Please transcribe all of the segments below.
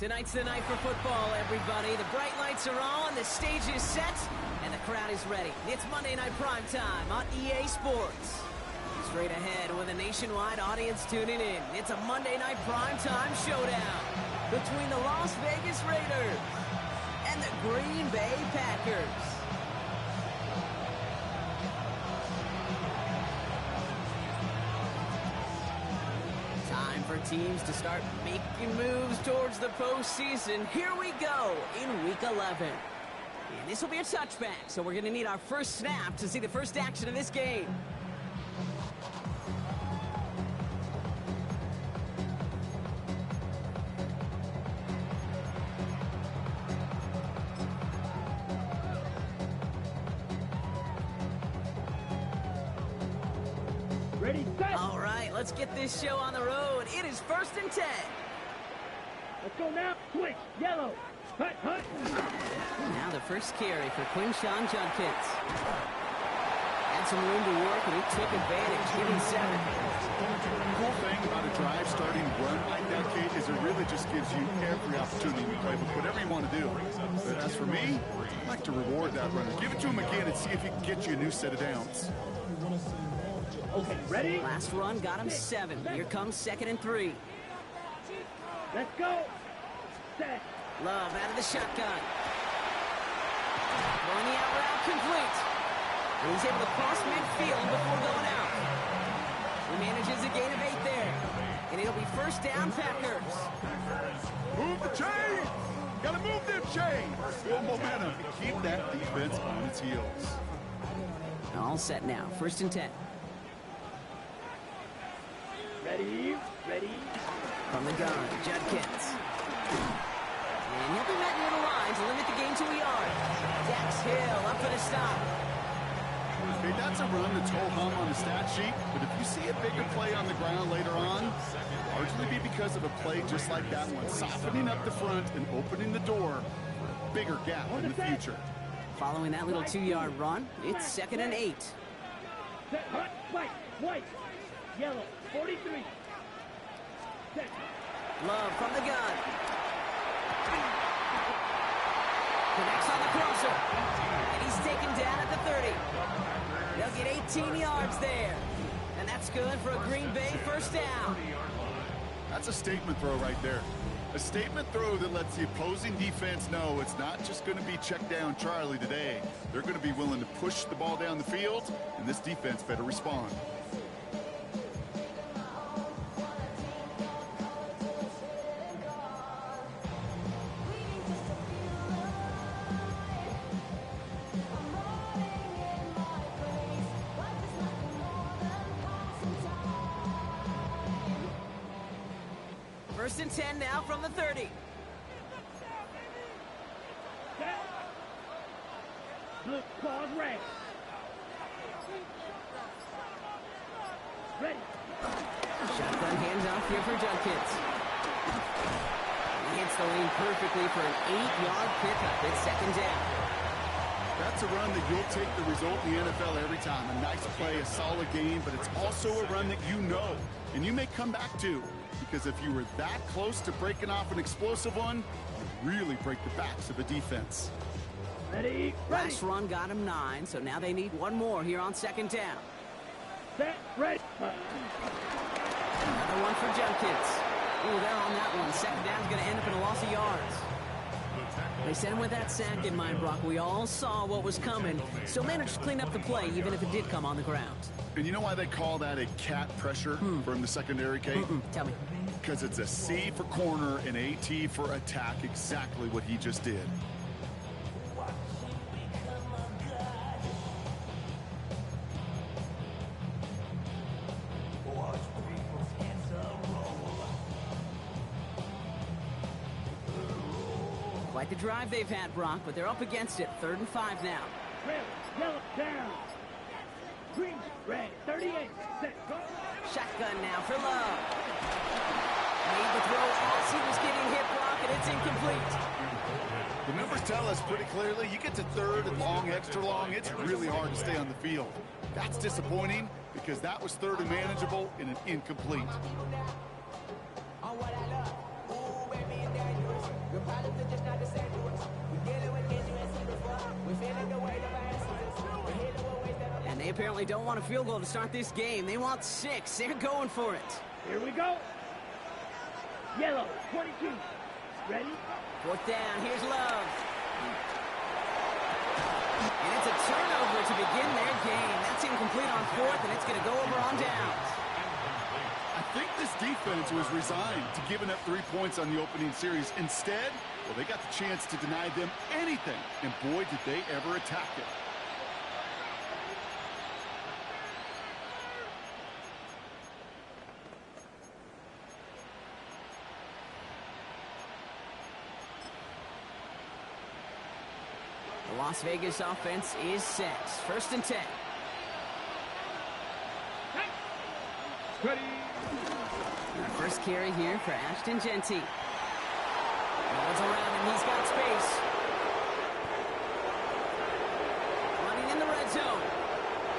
Tonight's the night for football, everybody. The bright lights are on, the stage is set, and the crowd is ready. It's Monday Night Primetime on EA Sports. Straight ahead with a nationwide audience tuning in. It's a Monday Night Primetime showdown between the Las Vegas Raiders and the Green Bay Packers. Time for teams to start making moves towards the postseason. Here we go in Week 11. And this will be a touchback, so we're going to need our first snap to see the first action of this game. Ready, set! All right, let's get this show on the road. It is 1st and 10. Let's go now. Switch. Yellow. Hut, hut. Now the first carry for Quinshawn Judkins. Had some room to work, and he took advantage, giving 7. The cool thing about a drive starting run like that, Kate, is it really just gives you every opportunity to play with whatever you want to do. But as for me, I'd like to reward that runner. Give it to him again and see if he can get you a new set of downs. Okay, ready? Last run got him 7. Here comes 2nd and 3. Let's go. Set. Love out of the shotgun. Throwing the out route complete. And he's able to cross midfield before going out. He manages a gain of 8 there. And it'll be first down, Packers. Move the chain! Gotta move them chains! Full momentum. Keep that defense on its heels. All set now. 1st and 10. Ready, ready. From the gun, Judkins. And he'll be met near the line to limit the gain to a yard. Dax Hill up for the stop. Okay, that's a run that's ho-hum on the stat sheet, but if you see a bigger play on the ground later on, largely be because of a play just like that one, softening up the front and opening the door for a bigger gap in the future. Following that little 2-yard run, it's 2nd and 8. Set, hut, white, yellow, 43. Set. Love from the gun. Connects on the crosser. And he's taken down at the 30. They'll get 18 yards there. And that's good for a Green Bay first down. That's a statement throw right there. A statement throw that lets the opposing defense know it's not just going to be check down Charlie today. They're going to be willing to push the ball down the field, and this defense better respond. First and 10 now from the 30. Set. Blue claws red. Ready. Shotgun handoff here for Judkins. He hits the lane perfectly for an 8-yard pickup. It's 2nd down. That's a run that you'll take the result in the NFL every time. A nice play, a solid game, but it's also a run that you know, and you may come back to. Because if you were that close to breaking off an explosive one, you really break the backs of a defense. Ready, Last run got him 9, so now they need one more here on 2nd down. Set, ready. Another one for Judkins. Ooh, they're on that one. 2nd down's going to end up in a loss of yards. They sent him with that sack in mind, Brock. We all saw what was coming. Still managed to clean up the play, even if it did come on the ground. And you know why they call that a cat pressure from the secondary, Kate? Tell me. Because it's a C for corner and a T for attack, exactly what he just did. Quite the drive they've had, Brock, but they're up against it. 3rd and 5 now. Red, yellow, down. Green, red, 38. Set, go. Shotgun now for Love. Made the throw as he was getting hit, Brock, and it's incomplete. The numbers tell us pretty clearly, you get to 3rd and long, extra long, it's really hard to stay on the field. That's disappointing because that was 3rd and manageable and an incomplete. And they apparently don't want a field goal to start this game. They want 6. They're going for it. Here we go. Yellow, 22. Ready? 4th down. Here's Love. And it's a turnover to begin their game. That's incomplete on 4th, and it's going to go over on downs. I think this defense was resigned to giving up 3 points on the opening series. Instead, well, they got the chance to deny them anything, and boy, did they ever attack it. The Las Vegas offense is set. 1st and 10. Ready. Our first carry here for Ashton Genty. Rolls around and he's got space. Running in the red zone.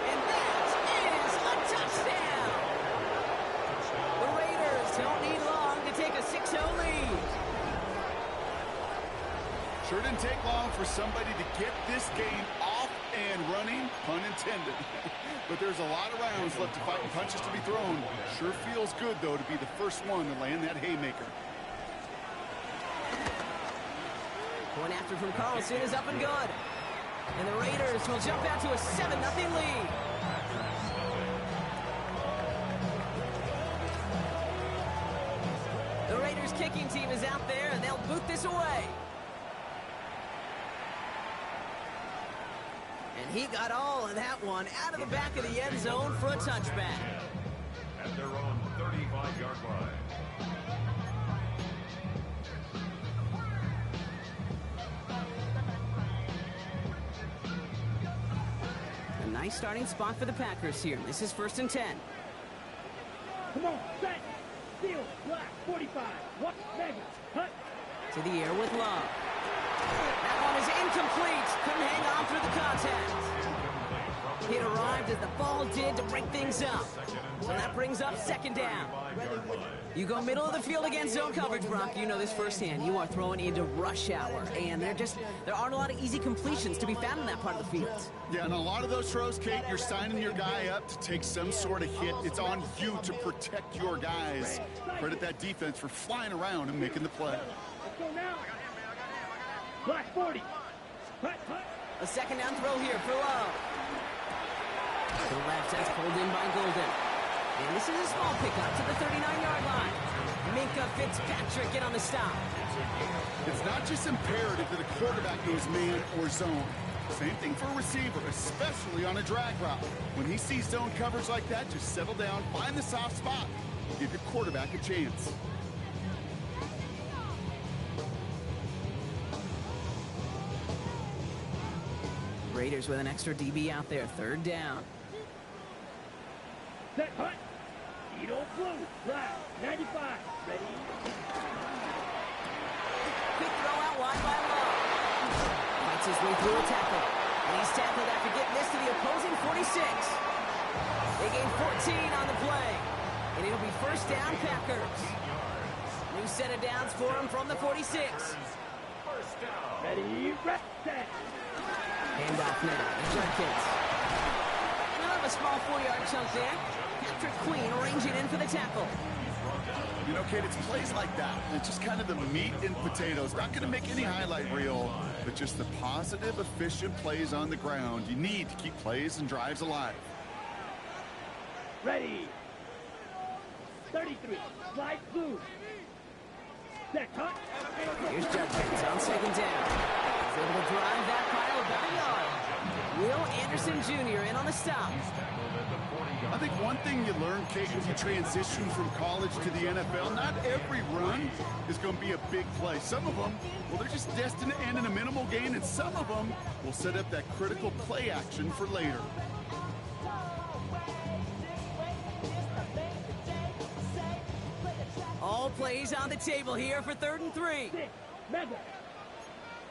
And that is a touchdown. The Raiders don't need long to take a 6-0 lead. Sure didn't take long for somebody to get this game off and running, pun intended. But there's a lot of rounds left to fight and punches to be thrown. Sure feels good, though, to be the first one to land that haymaker. Point after from Carlson is up and good. And the Raiders will jump out to a 7-0 lead. The Raiders kicking team is out there, and they'll boot this away. And he got all of that one out of the back of the end zone for a touchback. And they're on the 35-yard line. A nice starting spot for the Packers here. This is 1st and 10. Come on, set. Steal, black, 45. What? Mega. Hut. To the air with Love. That one is incomplete. Couldn't hang on through the contact. It arrived as the ball did to break things up. So that brings up 2nd down. You go middle of the field against zone coverage, Brock. You know this firsthand. You are throwing into rush hour. And there aren't a lot of easy completions to be found in that part of the field. Yeah, and a lot of those throws, Kate, you're signing your guy up to take some sort of hit. It's on you to protect your guys. Credit that defense for flying around and making the play. Let's go now. Black 40. Hut, hut. A 2nd down throw here for Love. To the left, that's pulled in by Golden. And this is a small pickup to the 39-yard line. Minka Fitzpatrick in on the stop. It's not just imperative that a quarterback goes man or zone. Same thing for a receiver, especially on a drag route. When he sees zone coverage like that, just settle down, find the soft spot, give your quarterback a chance. Raiders with an extra DB out there. 3rd down. Set, hut. Edo blue, black, 95. Ready? Quick throw out wide by Love. Fights his way through a tackle. And he's tackled after getting this to the opposing 46. They gain 14 on the play. And it'll be 1st down Packers. New set of downs for him from the 46. Ready, rest, set. Handoff now to Judkins. Another small 4-yard chunk there. Patrick Queen arranging in for the tackle. You know, Kate, it's plays like that. It's just kind of the meat and potatoes. Not going to make any highlight reel, but just the positive, efficient plays on the ground. You need to keep plays and drives alive. Ready. 33, light blue. Set, hut. Here's Judkins on 2nd down. He's able to drive that pile about a yard. Will Anderson Jr. in on the stop. I think one thing you learn, Kate, as you transition from college to the NFL, not every run is going to be a big play. Some of them, well, they're just destined to end in a minimal gain, and some of them will set up that critical play action for later. All plays on the table here for 3rd and 3. 6, Mega.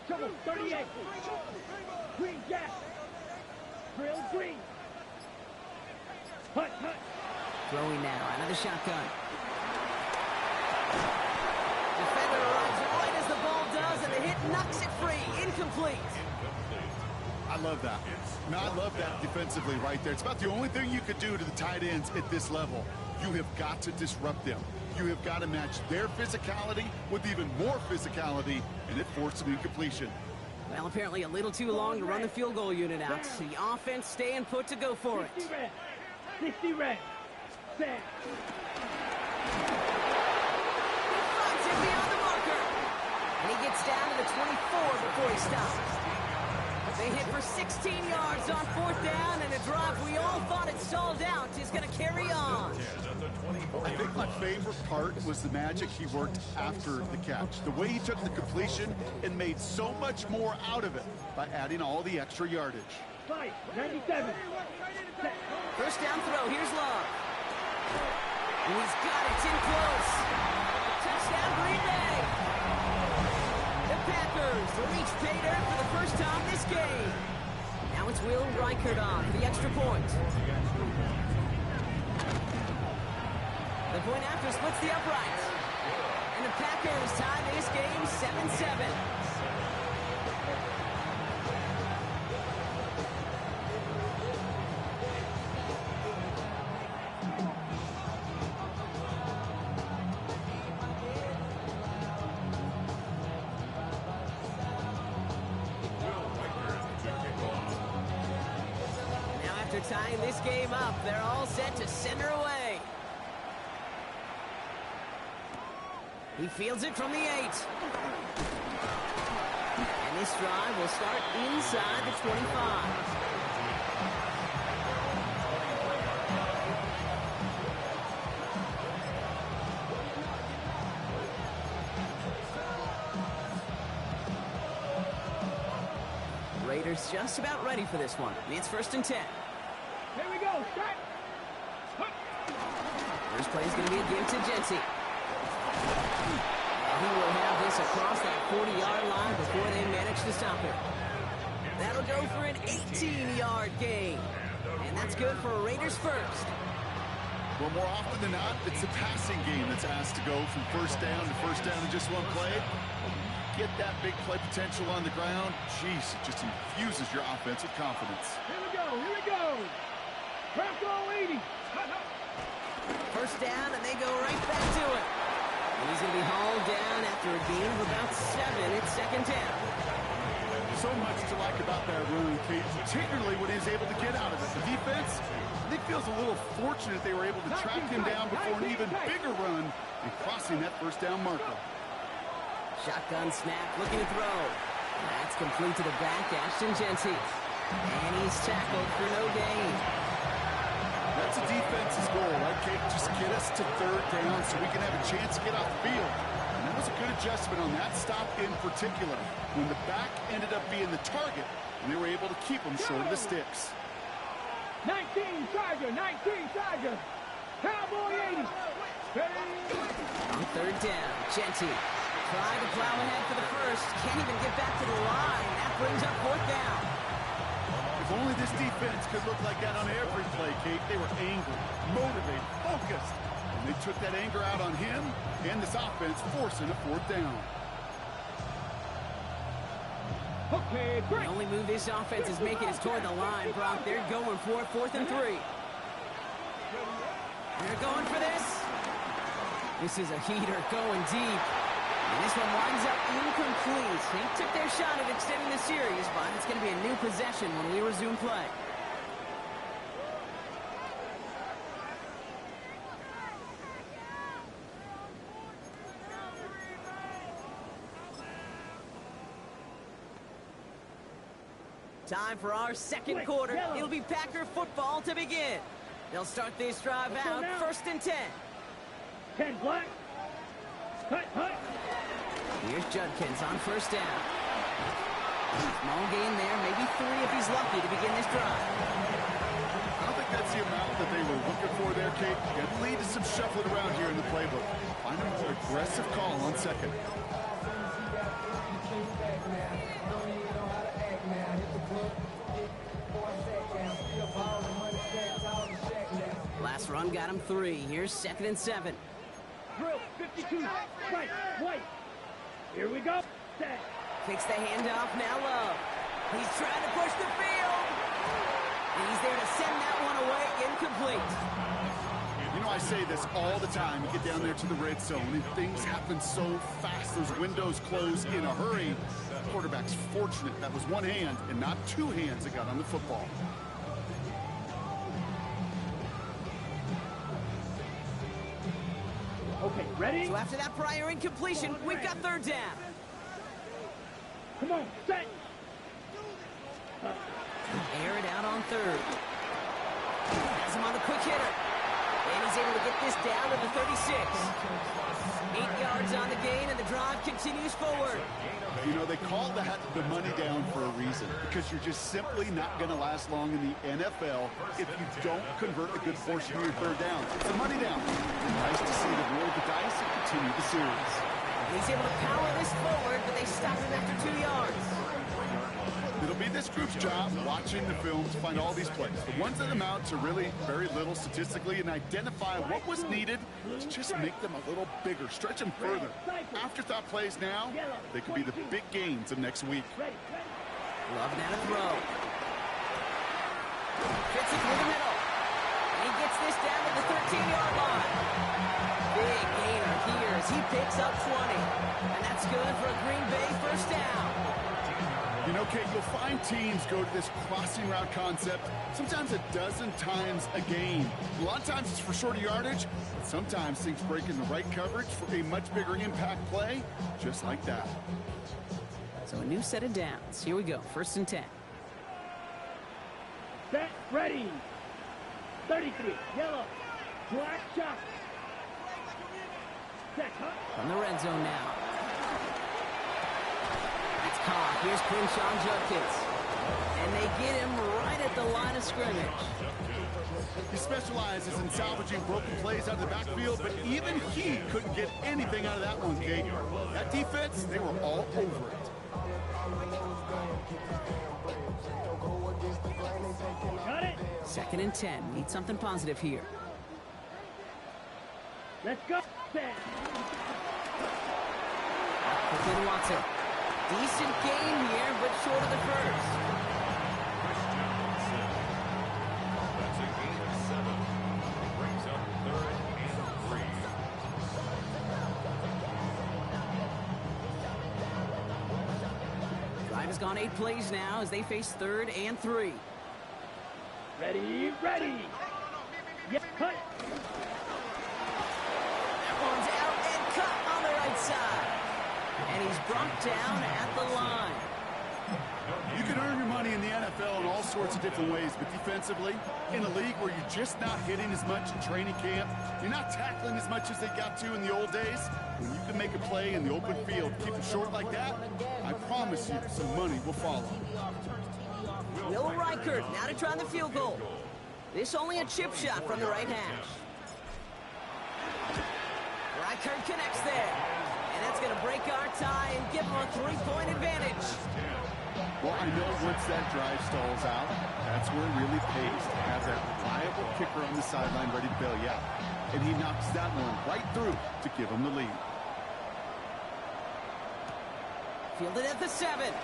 Trouble, 38. Green Jack. Drill green. Hut, hut. Throwing now out of the shotgun. Defender arrives right as the ball it, knocks it free, incomplete. I love that. Now, I love that defensively right there. It's about the only thing you could do to the tight ends at this level. You have got to disrupt them. You have got to match their physicality with even more physicality, and it forced an incompletion. Well, apparently a little too long to run the field goal unit out. The offense staying put to go for it. 60 red. 60 red. Set. He finds him beyond the marker. And he gets down to the 24 before he stops. They hit for 16 yards on 4th down, and a drive we all thought had stalled out is going to carry on. I think my favorite part was the magic he worked after the catch. The way he took the completion and made so much more out of it by adding all the extra yardage. 97. Set. First down throw, here's Love. And he's got it, it's in close. Touchdown, Green Bay. The Packers reach pay dirt for the first time this game. Now it's Will Reichert on for the extra point. The point after splits the uprights. And the Packers tie this game 7-7. Tying this game up, they're all set to center away. He fields it from the 8. And this drive will start inside the 25. Raiders just about ready for this one. It's 1st and 10. Here we go. Start. First play is going to be a give to Jency. He will have this across that 40-yard line before they manage to stop him. That'll go for an 18-yard gain. And that's good for Raiders first. Well, more often than not, it's the passing game that's asked to go from first down in just one play. Get that big play potential on the ground. Jeez, it just infuses your offense with confidence. Here we go. Here we go. Craft all 80. First down, and they go right back to it. And he's going to be hauled down after a gain of about 7 at 2nd down. So much to like about that run, Kate, particularly when he's able to get out of it. The defense, I think, feels a little fortunate they were able to track him down before an even bigger run and crossing that first down marker. Shotgun snap, looking to throw. That's complete to the back, Ashton Jency. And he's tackled for no gain. That's a defense's goal, right, Kate? Just get us to 3rd down so we can have a chance to get off the field. And that was a good adjustment on that stop in particular, when the back ended up being the target, and they were able to keep him short of the sticks. 19 Charger, 19 Charger. Cowboy 80. On 3rd down, Jency tried to plow ahead for the first. Can't even get back to the line. That brings up 4th down. If only this defense could look like that on every play, Kate. They were angry, motivated, focused. And they took that anger out on him and this offense, forcing a 4th down. Okay, The only move this offense is making is toward the line, Brock. They're going for it, 4th and 3. They're going for this. This is a heater going deep. And this one winds up incomplete. They took their shot at extending the series, but it's going to be a new possession when we resume play. Time for our second quarter. It'll be Packer football to begin. They'll start this drive out, 1st and 10. 10 black. Hut. Here's Judkins on 1st down. Small gain there, maybe 3 if he's lucky to begin this drive. I don't think that's the amount that they were looking for there, Kate. Got to lead to some shuffling around here in the playbook. Find a more aggressive call on 2nd. Last run got him 3. Here's 2nd and 7. Drill 52. Right. White. Here we go. Set. Takes the handoff, now low. He's trying to push the field. He's there to send that one away, incomplete. You know, I say this all the time. You get down there to the red zone, and things happen so fast. Those windows close in a hurry. The quarterback's fortunate that was one hand and not two hands that got on the football. Okay, ready? So after that prior incompletion, we've got third down. Come on, set. Air it out on third. Has him on the quick hitter. And he's able to get this down to the 36. 8 yards on the gain, and the drive continues forward. You know, they call that the money down for a reason, because you're just simply not going to last long in the NFL if you don't convert a good portion of your third down. It's a money down. Nice to see them roll the dice and continue the series. He's able to power this forward, but they stop him after 2 yards. It'll be this group's job watching the film to find all these plays. The ones that amount to really very little statistically and identify what was needed to just make them a little bigger, stretch them further. Afterthought plays now, they could be the big gains of next week. Love now to throw. Fits it through the middle. And he gets this down to the 13-yard line. Big gainer here as he picks up 20. And that's good for a Green Bay first down. You know, Kate, you'll find teams go to this crossing route concept sometimes a dozen times a game. A lot of times it's for shorter yardage, but sometimes things break in the right coverage for a much bigger impact play, just like that. So a new set of downs. Here we go, 1st and 10. Set, ready. 33, yellow, black shot. Set, huh? From the red zone now. That's caught. Here's Quinshawn Judkins. And they get him right at the line of scrimmage. He specializes in salvaging broken plays out of the backfield, but even he couldn't get anything out of that one, Kate. That defense, they were all over it. Got it. 2nd and 10. Need something positive here. Let's go. Set. Quickly to Watson. Decent game here, but short of the first. That's a gain of 7. Brings up 3rd and 3. Drive has gone 8 plays now as they face 3rd and 3. Ready, ready. Yeah, cut. That one's out and cut on the right side. And he's brought down at the line. You can earn your money in the NFL in all sorts of different ways, but defensively, in a league where you're just not hitting as much in training camp, you're not tackling as much as they got to in the old days, when you can make a play in the open field, keep it short like that, I promise you some money will follow. Will Reichert now to try the field goal. This only a chip shot from the right hash. Reichert connects there. And that's going to break our tie and give them a 3-point advantage. Well, I know once that drive stalls out, that's where it really pays to have that reliable kicker on the sideline ready to bail you out. And he knocks that one right through to give him the lead. Fielded at the 7.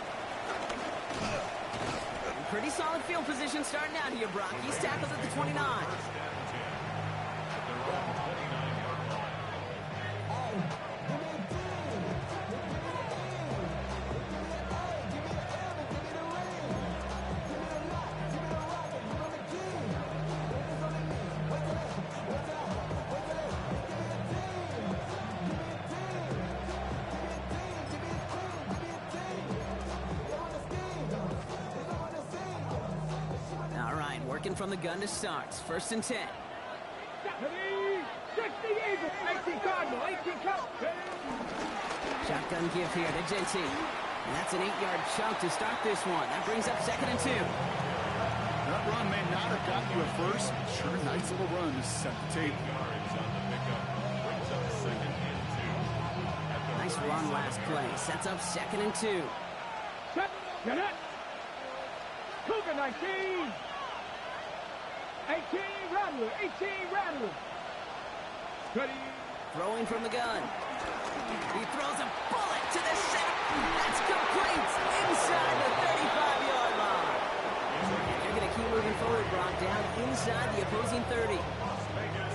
Pretty solid field position starting out here, Brock. He's tackled at the 29. Working from the gun to start. 1st and 10. 60 Eagles, 18 Cardinal, 18 Cardinal. Shotgun give here to JT. And that's an 8-yard chunk to start this one. That brings up 2nd and 2. That run may not have gotten you a first. Sure, nice little run to set the table. Nice run last play. Sets up 2nd and 2. Get it. Cougar 19. 18 Rattler, 18 Rattler. Ready. Throwing from the gun. He throws a bullet to the center. That's complete inside the 35-yard line. And they're going to keep moving forward, Brock, down inside the opposing 30.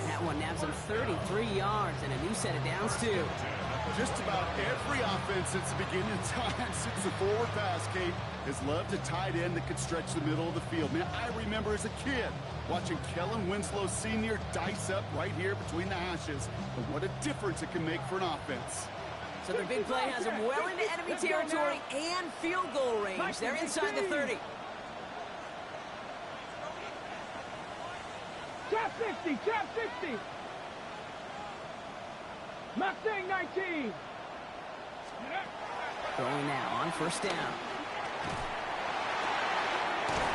That one nabs him 33 yards and a new set of downs, too. Just about every offense since the beginning of time, since the forward pass, Kate, has loved a tight end that could stretch the middle of the field. Man, I remember as a kid watching Kellen Winslow Sr. dice up right here between the hashes. And what a difference it can make for an offense. So the big play has him well into enemy territory and field goal range. They're inside the 30. Trap 60, trap 60. Mustang 19. Going now on first down.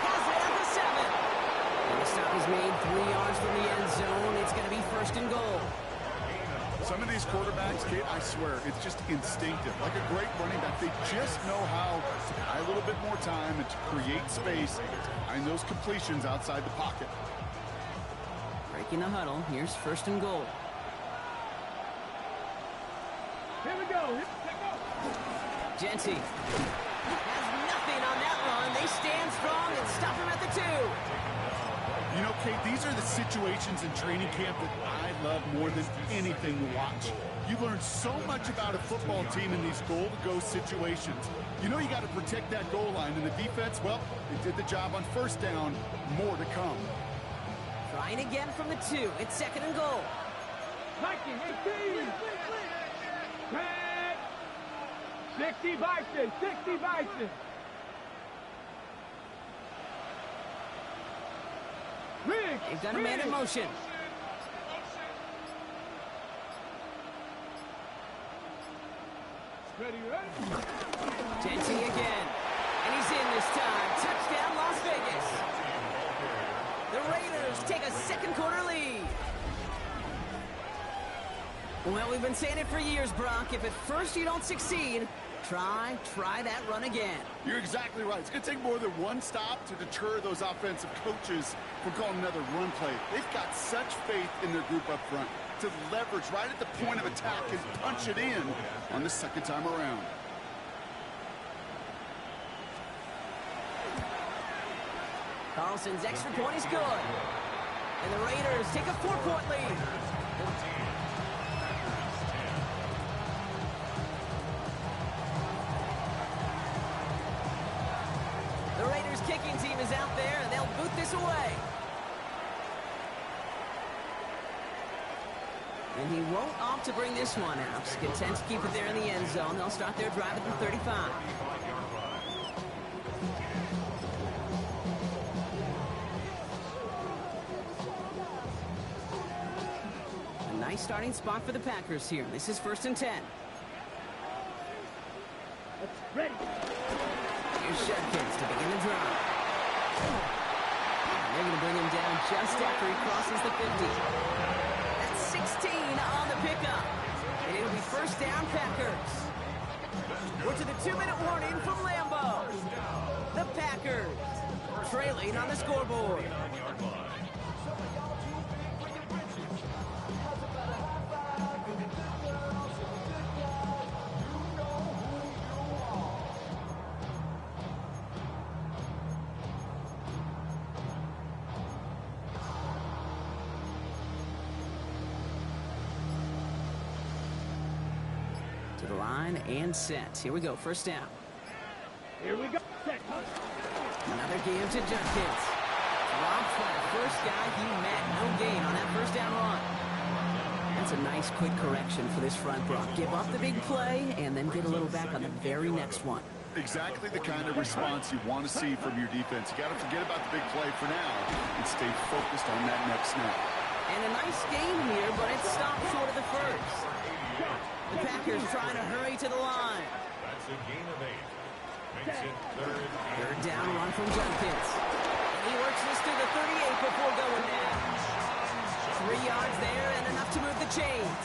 Has it at the 7. And the stop is made 3 yards from the end zone. It's going to be first and goal. Some of these quarterbacks, Kate, I swear, it's just instinctive. Like a great running back, they just know how to buy a little bit more time and to create space to find those completions outside the pocket. Breaking the huddle. Here's first and goal. Here we go. Genty has nothing on that run. They stand strong and stop him at the 2. You know, Kate, these are the situations in training camp that I love more than anything to watch. You learn so much about a football team in these goal-to-go situations. You know you got to protect that goal line, and the defense, well, they did the job on first down. More to come. Trying again from the 2. It's second and goal. Viking 18. Red. 60 Bison, 60 Bison. Riggs. They've got a man in motion. Ready, ready. Genty again. And he's in this time. Touchdown, Las Vegas. The Raiders take a second quarter lead. Well, we've been saying it for years, Brock. If at first you don't succeed, try that run again. You're exactly right. It's going to take more than one stop to deter those offensive coaches from calling another run play. They've got such faith in their group up front to leverage right at the point of attack and punch it in on the second time around. Carlson's extra point is good. And the Raiders take a 4-point lead. The Raiders kicking team is out there, and they'll boot this away. And he won't opt to bring this one out. He's content to keep it there in the end zone. They'll start their drive at the 35. A nice starting spot for the Packers here. This is first and 10. Ready. Here's Shedkins to begin the drive. And they're going to bring him down just after he crosses the 50. That's 16 on the pickup. And it'll be first down, Packers. We're to the 2-minute warning from Lambeau. The Packers trailing on the scoreboard. To the line and set. Here we go, first down. Here we go. Set. Another give to Judkins. Robbed by the first guy he met. No gain on that first down run. That's a nice quick correction for this front, Brock. Give up the big play and then get a little back on the very next one. Exactly the kind of response you want to see from your defense. You got to forget about the big play for now and stay focused on that next snap. And a nice game here, but it stopped short of the first. The Packers trying to hurry to the line. That's a gain of 8. Makes it third down run from Judkins. He works this to the 38 before going down. 3 yards there and enough to move the chains.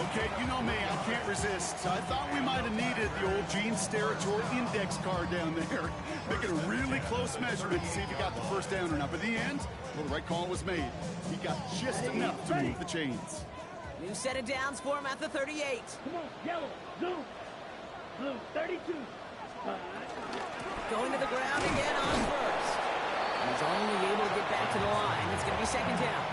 Okay, you know me, I can't resist. I thought we might have needed the old Gene Steratore index card down there. Making a really close measurement to see if he got the first down or not. But in the end, well, the right call was made. He got just enough to move the chains. New set of downs for him at the 38. Come on, yellow, zoom. Blue, 32. Going to the ground again on first. And he's only able to get back to the line. It's going to be second down.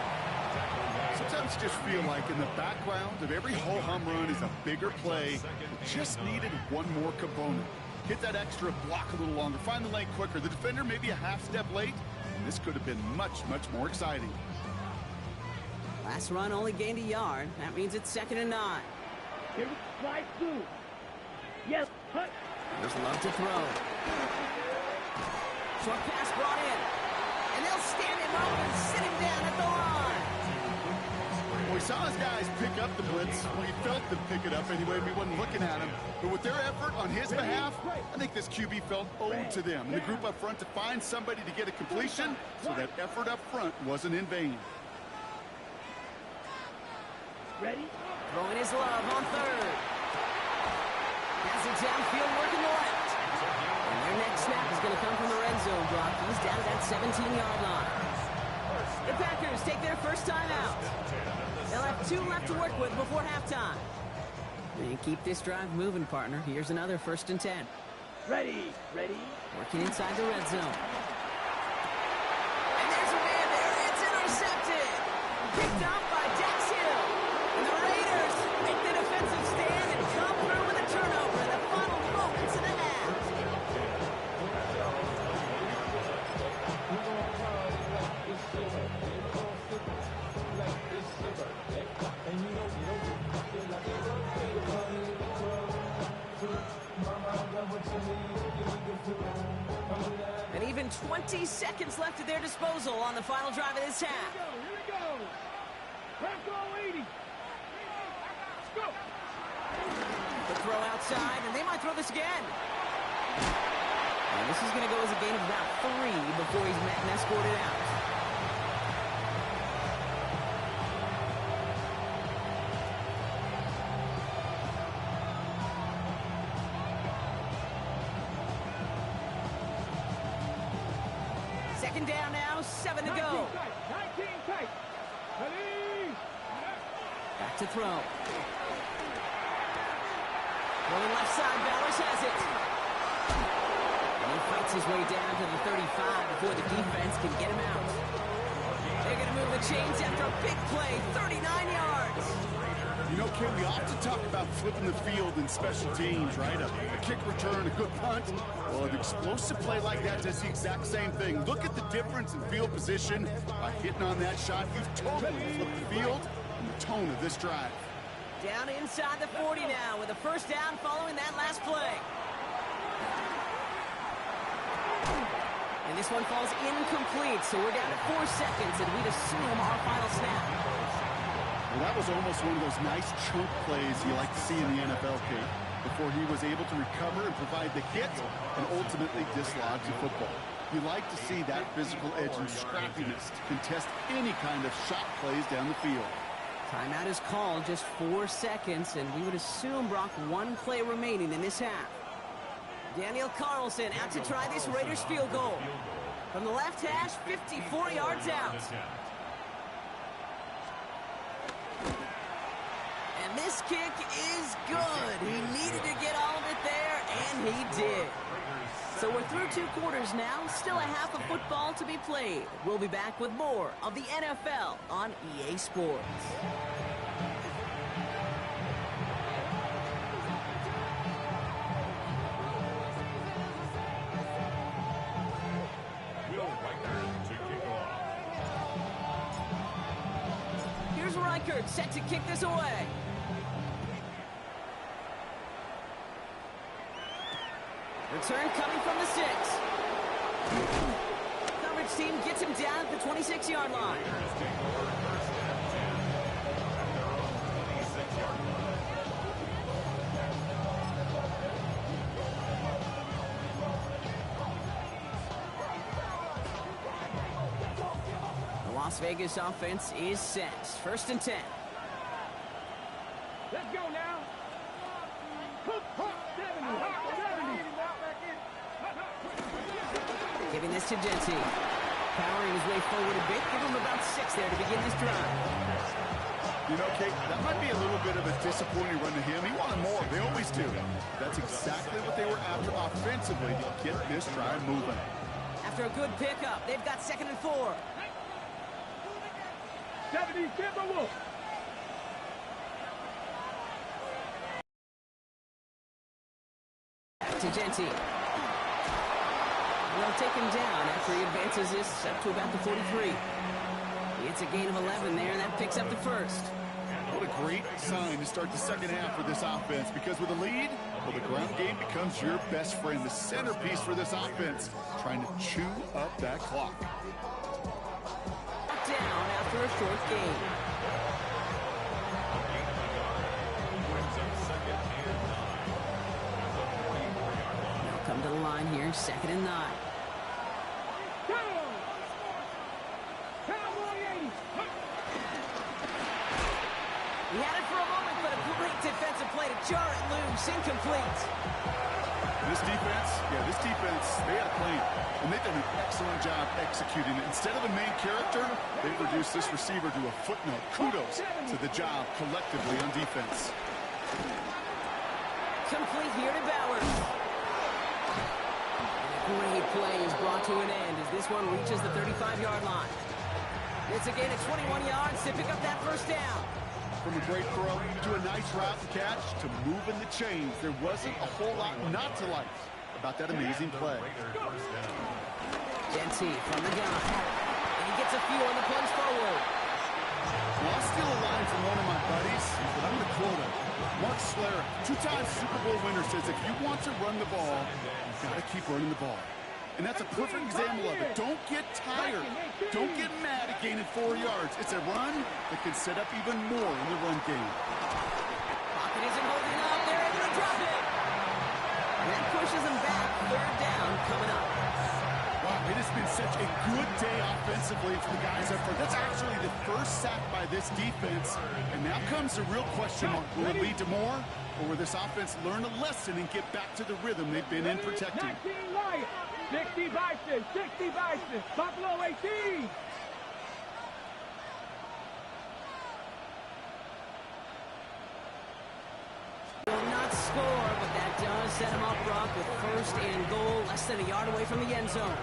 Sometimes you just feel like in the background of every ho-hum run is a bigger play. It just needed one more component. Hit that extra block a little longer. Find the lane quicker. The defender maybe a half step late. And this could have been much, much more exciting. Last run only gained a yard. That means it's 2nd and 9. Here we slide through. Yes, hut. There's Love to throw. Short pass brought in. And they'll stand him up and sit him down at the line. Well, we saw his guys pick up the blitz. Well, he felt them pick it up anyway. We wasn't looking at him. But with their effort on his behalf, I think this QB felt owed to them. And the group up front to find somebody to get a completion, so that effort up front wasn't in vain. Ready? Throwing his Love on 3rd. Has it downfield working the left. And their next snap is going to come from the red zone block. He's down at that 17-yard line. The Packers take their first time out. They'll have 2 left to work with before halftime. And keep this drive moving, partner. Here's another 1st and 10. Ready, ready. Working inside the red zone. And there's a man there. It's intercepted. Picked off by Dax Hill. And the Raiders make the defensive stand and come through with a turnover in the final moments of the half. And even 20 seconds left at their disposal on the final drive of this half. Here we go. Bronco 80. Let's go. The throw outside, and they might throw this again. And this is going to go as a gain of about 3 before he's met and escorted out. Second down now, 7 to go. 19 tight. Ready. Back to throw. Going left side, Bowers has it. And he fights his way down to the 35 before the defense can get him out. They're going to move the chains after a big play, 39 yards. You know, Ken, we often talk about flipping the field in special teams, right? A kick return, a good punt. Well, an explosive play like that does the exact same thing. Look at the difference in field position. By hitting on that shot, you've totally flipped the field and the tone of this drive. Down inside the 40 now with a first down following that last play. And this one falls incomplete, so we're down to 4 seconds, and we'd assume our final snap. Well, that was almost one of those nice chunk plays you like to see in the NFL, Kate, before he was able to recover and provide the hit and ultimately dislodge the football. You like to see that physical edge and scrappiness to contest any kind of shot plays down the field. Timeout is called, just 4 seconds, and we would assume, Brock, 1 play remaining in this half. Daniel Carlson out to try this Raiders field goal. From the left hash, 54 yards out. And this kick is good. He needed to get all of it there, and he did. So we're through 2 quarters now, still a half of football to be played. We'll be back with more of the NFL on EA Sports. Here's Reichert set to kick this away. Return coming from the 6. Coverage team gets him down at the 26-yard line. The Las Vegas offense is set. 1st and 10. Let's go now. Hook, 70. Giving this to Dempsey. Powering his way forward a bit. Give him about 6 there to begin this drive. You know, Kate, that might be a little bit of a disappointing run to him. He wanted more. They always do. That's exactly what they were after offensively to get this drive moving. After a good pickup, they've got 2nd and 4. 70 Timberwolves. Back to Genti. They'll take him down after he advances this up to about the 43. It's a gain of 11 there, and that picks up the first. What a great sign to start the second half for this offense, because with a lead, well, the ground game becomes your best friend, the centerpiece for this offense, trying to chew up that clock. Down after a short gain. They'll come to the line here, 2nd and 9. He had it for a moment, but a great defensive play to jar it loose, incomplete. This defense, they had a plan, and they've done an excellent job executing it. Instead of the main character, they've reduced this receiver to a footnote. Kudos to the job collectively on defense. Complete here to Bowers. And a great play is brought to an end as this one reaches the 35-yard line. It's a gain of 21 yards to pick up that first down. From a great throw to a nice route to catch to moving the chains, there wasn't a whole lot not to like about that amazing play. Genti from the gun. And he gets a few on the plunge forward. Well, I'll steal a line from one of my buddies, but I'm going to quote him. Mark Schlereth, 2-time Super Bowl winner, says if you want to run the ball, you've got to keep running the ball. And that's a perfect example of it. Don't get tired. Don't get mad at gaining 4 yards. It's a run that can set up even more in the run game. Pocket isn't holding up. They're able to drop it. And that pushes them back. 3rd down coming up. Wow, it has been such a good day offensively for the guys up front. That's actually the first sack by this defense. And now comes the real question mark. Will it lead to more? Or will this offense learn a lesson and get back to the rhythm they've been in protecting? 19 Lions. 60 Bison, 60 Bison, Buffalo 18. Will not score, but that does set him up rough with 1st and goal, less than a yard away from the end zone.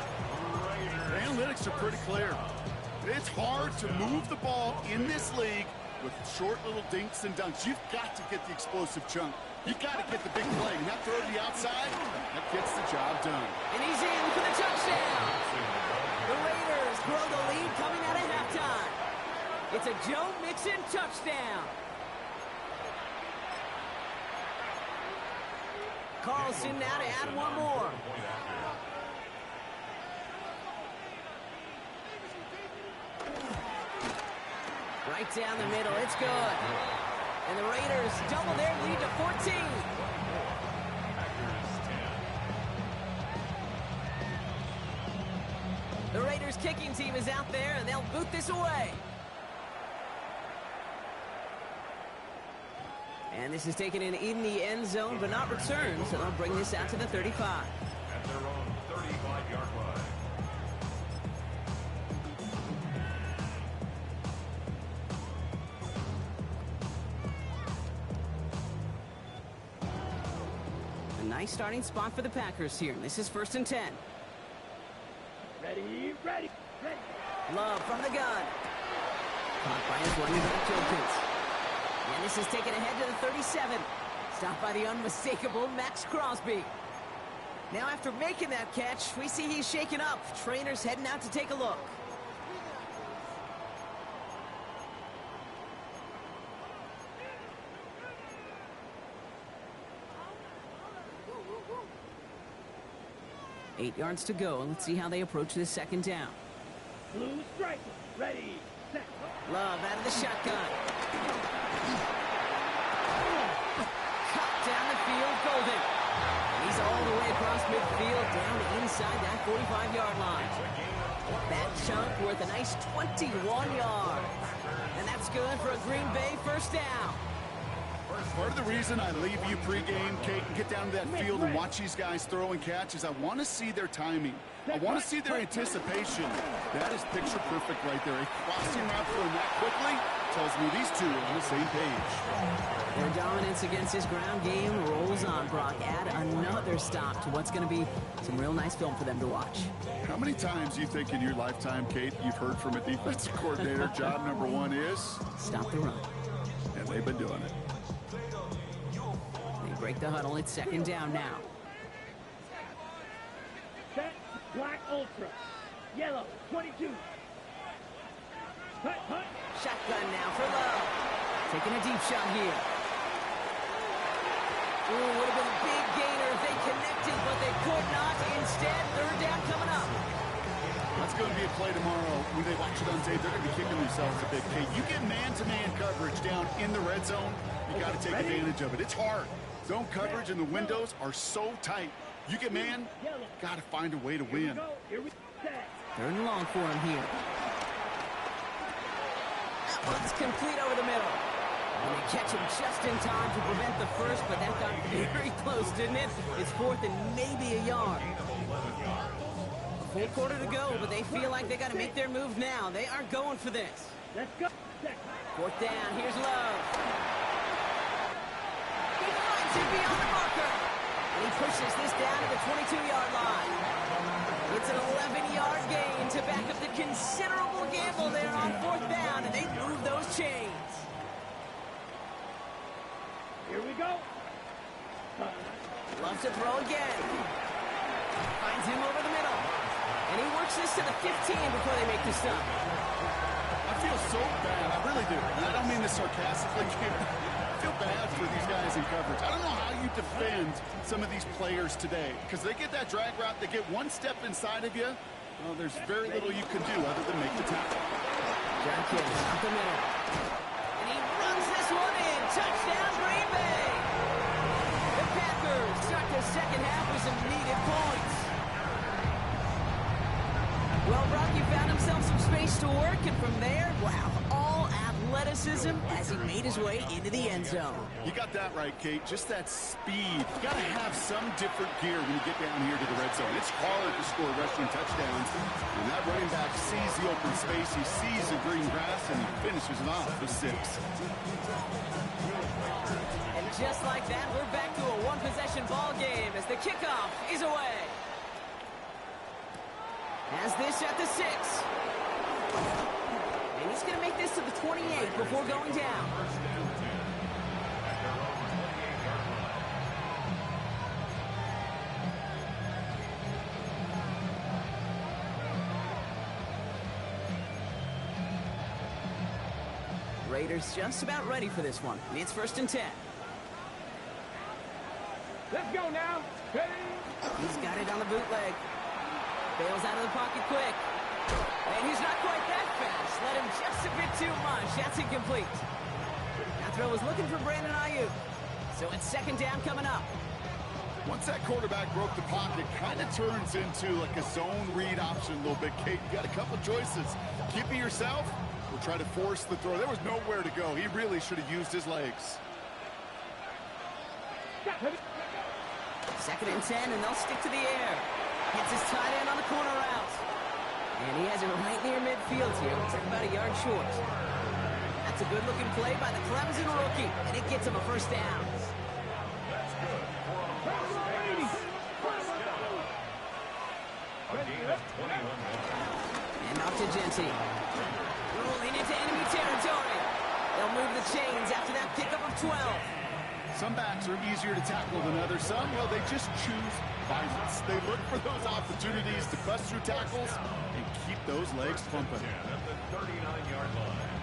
The analytics are pretty clear. It's hard to move the ball in this league with short little dinks and dunks. You've got to get the explosive chunk. You've got to get the big play. And that throw to the outside, that gets the job done. And he's in for the touchdown. The Raiders grow the lead coming out of halftime. It's a Joe Mixon touchdown. Carlson now to add one more. Right down the middle, it's good. And the Raiders double their lead to 14. The Raiders kicking team is out there, and they'll boot this away. And this is taken in the end zone, but not returned, so they'll bring this out to the 35. At their own 35-yard line. A nice starting spot for the Packers here. This is 1st and 10. Ready, ready, ready. Love from the gun. Caught by his running back, Jenkins. And this is taken ahead to the 37. Stopped by the unmistakable Max Crosby. Now after making that catch, we see he's shaken up. Trainer's heading out to take a look. Eight yards to go. Let's see how they approach this 2nd down. Blue striker, ready, set. Love out of the shotgun. Cut down the field, Golden. And he's all the way across midfield, down inside that 45-yard line. That chunk worth a nice 21 yards. And that's good for a Green Bay 1st down. Part of the reason I leave you pregame, Kate, and get down to that field and watch these guys throw and catch is I want to see their timing. I want to see their anticipation. That is picture perfect right there. A crossing route thrown that quickly to tells me these two are on the same page. Their dominance against his ground game rolls on, Brock. Add another stop to what's going to be some real nice film for them to watch. How many times do you think in your lifetime, Kate, you've heard from a defensive coordinator, job number one is? Stop the run. And they've been doing it. They break the huddle. It's second down now. Set, black ultra. Yellow, 22. Hut, hut. Shotgun now for Love. Taking a deep shot here. Ooh, would have been a big gainer if they connected, but they could not. Instead, third down coming up. That's going to be a play tomorrow. When they watch it on tape, they're going to be kicking themselves a bit. Kate, you get man-to-man coverage down in the red zone, you got to take advantage of it. It's hard. Zone coverage and the windows are so tight. You get man, got to find a way to win. Third and long for him here. That one's complete over the middle. And they catch him just in time to prevent the first, but that got very close, didn't it? It's fourth and maybe a yard. A full quarter to go, but they feel like they got to make their move now. They aren't going for this. Let's go. Fourth down, here's Love. He finds it beyond the marker. And he pushes this down to the 22-yard line. It's an 11-yard gain to back up the considerable gamble there on fourth down, and they move those chains. Here we go. Loves to throw again. Finds him over the middle. And he works this to the 15 before they make the stop. I feel so bad. I really do. And I don't mean this sarcastically. I feel bad for these guys in coverage. I don't know how you defend some of these players today. Because they get that drag route, they get one step inside of you. Well, there's very little you can do other than make the tackle. John Kitts up the middle. And he runs this one in. Touchdown, Green Bay. The Packers start the second half with some needed points. Well, Rocky found himself some space to work, and from there, wow, all athleticism as he made his way into the end zone. You got that right, Kate. Just that speed. You got to have some different gear when you get down here to the red zone. It's hard to score rushing touchdowns. And that running back sees the open space, he sees the green grass, and he finishes it off with 6. And just like that, we're back to a one-possession ball game as the kickoff is away. Has this at the 6. And he's going to make this to the 28 before going down. Raiders just about ready for this one. It's first and 10. Let's go now. Ready? He's got it on the bootleg. Bails out of the pocket quick. And he's not quite that fast. Let him just a bit too much. That's incomplete. That throw was looking for Brandon Ayuk. So it's second down coming up. Once that quarterback broke the pocket, kind of turns into like a zone read option a little bit. Kate, you got a couple choices. Keep it yourself or try to force the throw. There was nowhere to go. He really should have used his legs. Second and 10, and they'll stick to the air. Hits his tight end on the corner route. And he has it right near midfield here. Looks like about a yard short. That's a good-looking play by the Clemson rookie, and it gets him a first down. That's good for a first down. A gain of 21 yards. And off to Genty. Rolling into enemy territory. They'll move the chains after that pickup of 12. Some backs are easier to tackle than others. Some, well, they just choose violence. They look for those opportunities to bust through tackles and keep those legs pumping. At the 39-yard line.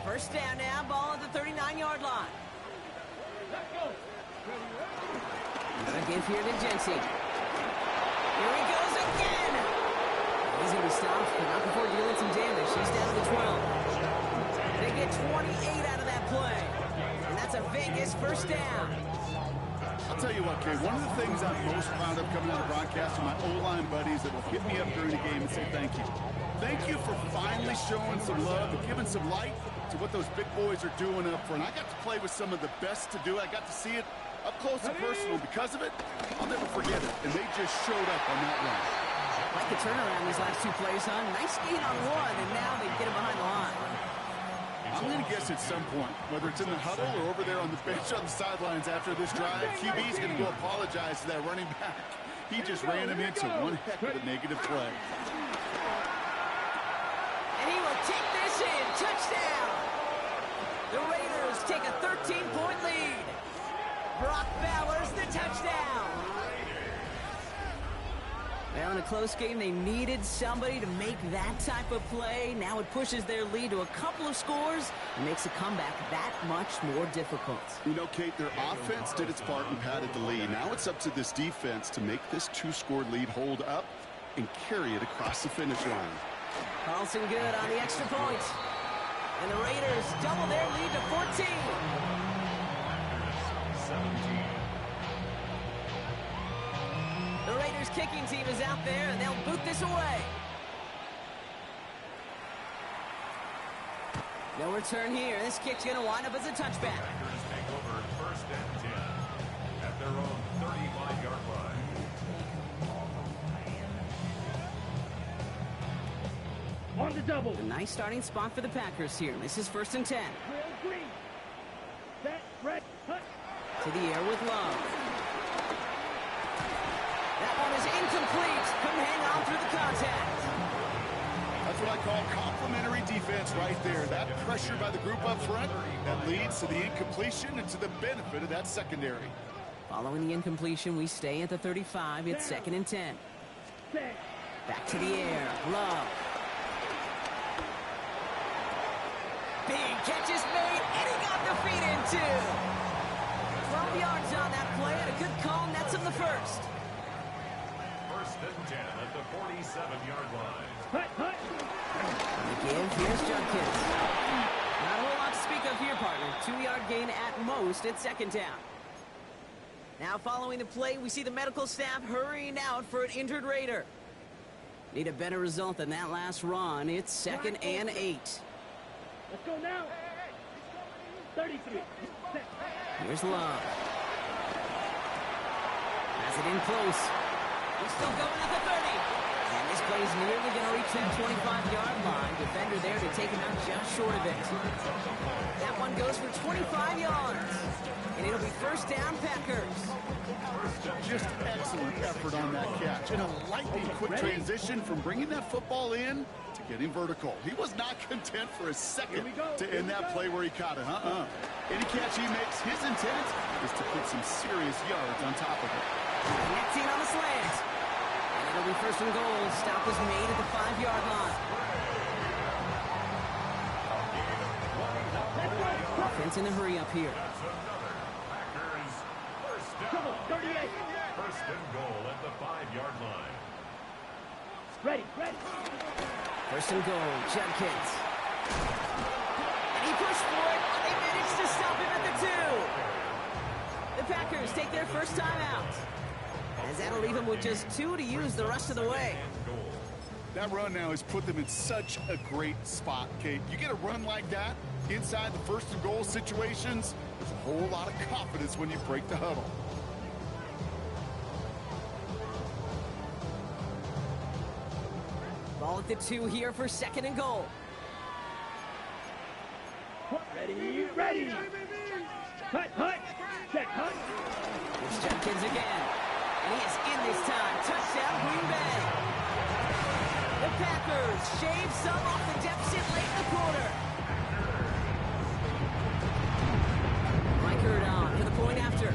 First down now, ball at the 39-yard line. Gonna give here to Genty. Here he goes again. He's gonna be stopped, but not before dealing some damage. He's down to the 12. They get 28 out of that play. And that's a Vegas first down. I'll tell you what, Kay, one of the things I'm most proud of coming out of broadcast are my O-line buddies that will hit me up during the game and say thank you. Thank you for finally showing some love and giving some light to what those big boys are doing up front. I got to play with some of the best to do it. I got to see it up close and personal. Because of it, I'll never forget it. And they just showed up on that run. Like the turnaround these last two plays, huh? Nice gain on one, and now they get him behind the line. I'm going to guess at some point, whether it's in the huddle or over there on the bench on the sidelines after this drive, QB's going to go apologize to that running back. He just ran him into one heck of a negative play. And he will take this in. Touchdown! The Raiders take a 13-point lead. Brock Bowers the touchdown. Well, in a close game, they needed somebody to make that type of play. Now it pushes their lead to a couple of scores and makes a comeback that much more difficult. You know, Kate, their offense did its part and padded the lead. Now it's up to this defense to make this two-score lead hold up and carry it across the finish line. Carlson good on the extra point. And the Raiders double their lead to 14. 17. The Raiders kicking team is out there, and they'll boot this away. No return here. This kick's going to wind up as a touchback. Packers take over 1st and 10 at their own 35-yard line. On the double. A nice starting spot for the Packers here. This is 1st and 10. Drill green. Set, red, hut. To the air with Love. That one is incomplete. Couldn't hang on through the contact. That's what I call complimentary defense right there. That pressure by the group up front, that leads to the incompletion and to the benefit of that secondary. Following the incompletion, we stay at the 35. It's 2nd and 10. Set. Back to the air. Love. Big catch is made, and he got the feet in, too. 12 yards on that play, and a good call nets him the first. 1st and 10 at the 47-yard line. Hut, hut. And again, here's Judkins. Not a whole lot to speak of here, partner. 2-yard gain at most at 2nd down. Now following the play, we see the medical staff hurrying out for an injured Raider. Need a better result than that last run. It's 2nd and 8. Let's go now. 33. Set. Here's Love. Has it in close. He's still going at the 30. And this play is nearly going to reach that 25-yard line. Defender there to take him out just short of it. That one goes for 25 yards. And it'll be 1st down, Packers. Just excellent effort on that catch. And a lightning quick transition from bringing that football in to getting vertical. He was not content for a second to end that play where he caught it. Any catch he makes, his intent is to put some serious yards on top of it. Connecting on the slant. And it'll be 1st and goal. Stop is made at the 5-yard line. Offense in a hurry up here. That's another Packers 1st down. Double, 38. 1st and goal at the 5-yard line. Ready, ready. 1st and goal, Judkins. And he pushed for it, but they managed to stop him at the 2. The Packers take their first time out. As that'll leave him with just 2 to use the rest of the way. That run now has put them in such a great spot, Kate. You get a run like that inside the 1st and goal situations, there's a whole lot of confidence when you break the huddle. Ball at the 2 here for 2nd and goal. Ready, ready. Hut, hut. Set, hut. It's Judkins again. And he is in this time. Touchdown, Green Bay. The Packers shave some off the deficit late in the quarter. Reichert on for the point after.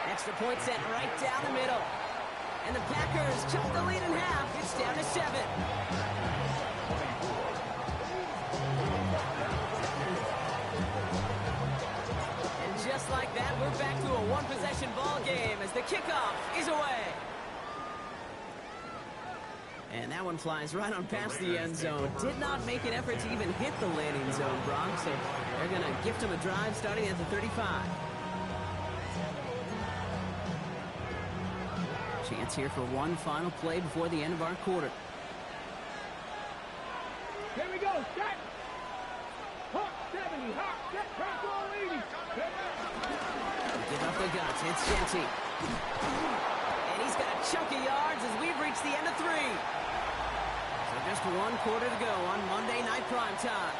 Extra point set right down the middle. And the Packers chop the lead in half. It's down to 7. And just like that, we're back to a one-possession ball game as the kickoff is away. And that one flies right on past the end zone. Did not make an effort to even hit the landing zone, Brock. So they're going to gift him a drive starting at the 35. Chance here for one final play before the end of our quarter. Here we go, set. Hawk 70, hawk, set, control 80. Give up the guts, it's Genty. And he's got a chunk of yards as we've reached the end of 3. So just one quarter to go on Monday Night Primetime.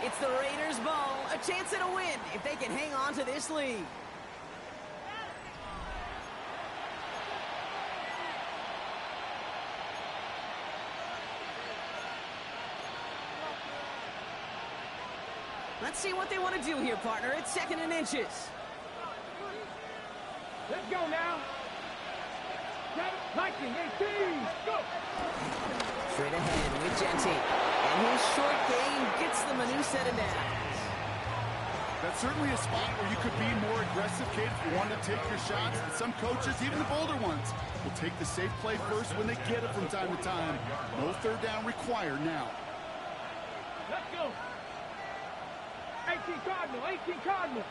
It's the Raiders' ball, a chance at a win if they can hang on to this lead. Let's see what they want to do here, partner. It's 2nd and inches. Let's go now. Lightning, 18, go. Straight ahead with Genty. And his short game gets them a new set of downs. That's certainly a spot where you could be more aggressive, Kate, if you want to take your shots. And some coaches, even the bolder ones, will take the safe play first when they get it from time to time. No third down required now. Let's go. 18 Cardinal, 18 Cardinal.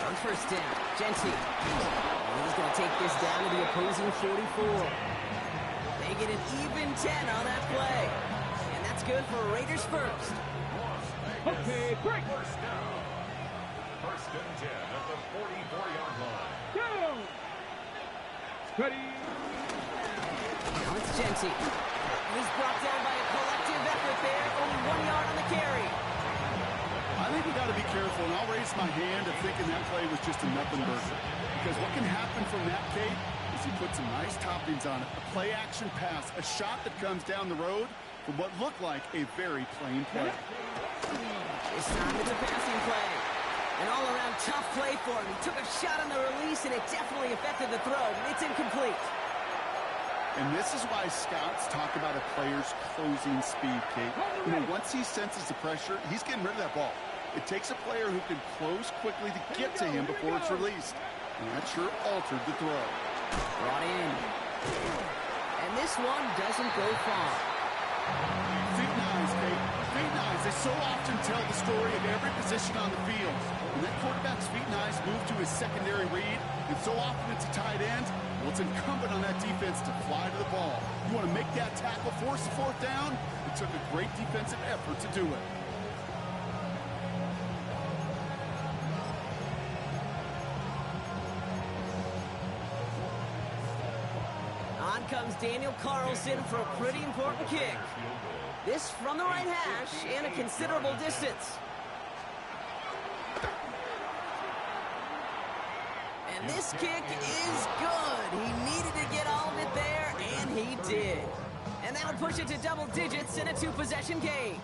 On first down, Genty. And he's going to take this down to the opposing 44. They get an even 10 on that play. And that's good for Raiders first. Okay, break. First down. 1st and 10 at the 44-yard line. Down. Ready. Now it's Genty. He's brought down by a collective effort there. Only 1 yard on the carry. I think we got to be careful, and I'll raise my hand of thinking that play was just a nothing burger. Because what can happen from that, Kate, is you put some nice toppings on it. A play-action pass, a shot that comes down the road from what looked like a very plain play. This time it's a passing play. An all-around tough play for him. He took a shot on the release, and it definitely affected the throw. It's incomplete. And this is why scouts talk about a player's closing speed, Kate. You know, once he senses the pressure, he's getting rid of that ball. It takes a player who can close quickly to get to him before it's released. And that sure altered the throw. Brought in. And this one doesn't go far. Feet nice, Kate. Feet nice. They so often tell the story of every position on the field. When that quarterback's feet nice move to his secondary read, and so often it's a tight end, well, it's incumbent on that defense to fly to the ball. You want to make that tackle, force the 4th down? It took a great defensive effort to do it. On comes Daniel Carlson for a pretty important kick. This from the right hash and a considerable distance. And this kick is good. He needed to get all of it there, and he did. And that would push it to double digits in a 2-possession game.